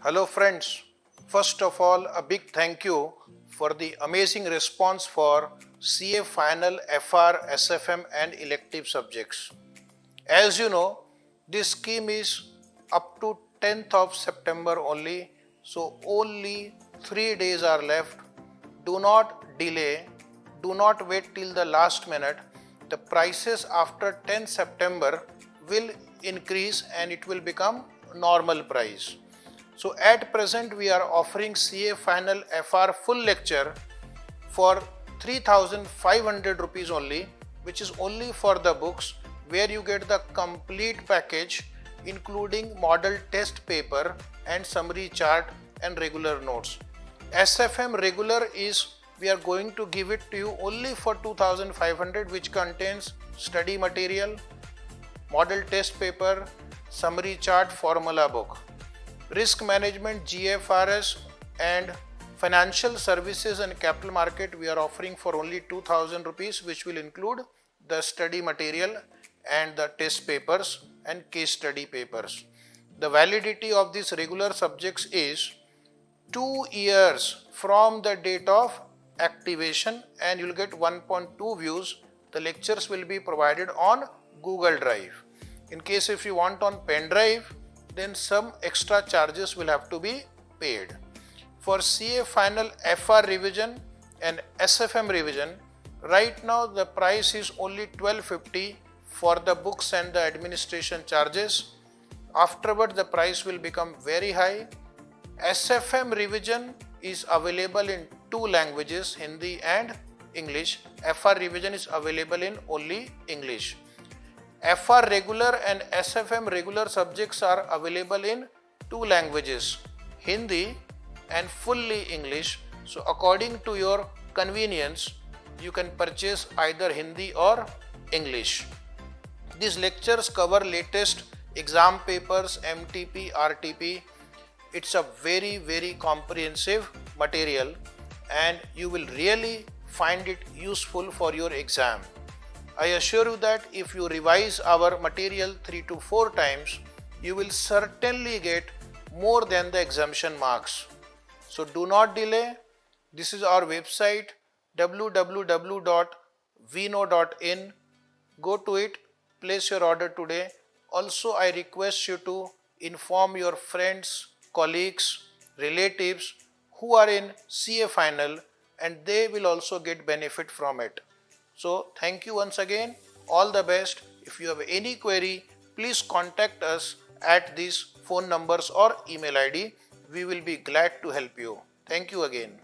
Hello friends, first of all a big thank you for the amazing response for CA Final, FR, SFM and elective subjects. As you know, this scheme is up to 10th of September only, so only 3 days are left. Do not delay, do not wait till the last minute. The prices after 10 September will increase and it will become normal price. So at present we are offering CA Final FR full lecture for 3500 rupees only, which is only for the books, where you get the complete package including model test paper and summary chart and regular notes. SFM Regular is we are going to give it to you only for 2500, which contains study material, model test paper, summary chart, formula book. Risk management, GFRS and financial services and capital market we are offering for only 2000 rupees, which will include the study material and the test papers and case study papers. The validity of these regular subjects is 2 years from the date of activation, and you will get 1.2 views. The lectures will be provided on Google Drive. In case if you want on pen drive, then some extra charges will have to be paid. For CA Final, FR revision and SFM revision, right now the price is only 1250 for the books and the administration charges. Afterward the price will become very high. SFM revision is available in 2 languages, Hindi and English. FR revision is available in only English. FR regular and SFM regular subjects are available in 2 languages, Hindi and fully English. So according to your convenience, you can purchase either Hindi or English. These lectures cover latest exam papers, MTP, RTP. It's a very comprehensive material and you will really find it useful for your exam. I assure you that if you revise our material 3 to 4 times, you will certainly get more than the exemption marks. So do not delay. This is our website www.vknow.in. Go to it, place your order today. Also, I request you to inform your friends, colleagues, relatives who are in CA Final, and they will also get benefit from it. So thank you once again, all the best. If you have any query, please contact us at these phone numbers or email ID. We will be glad to help you. Thank you again.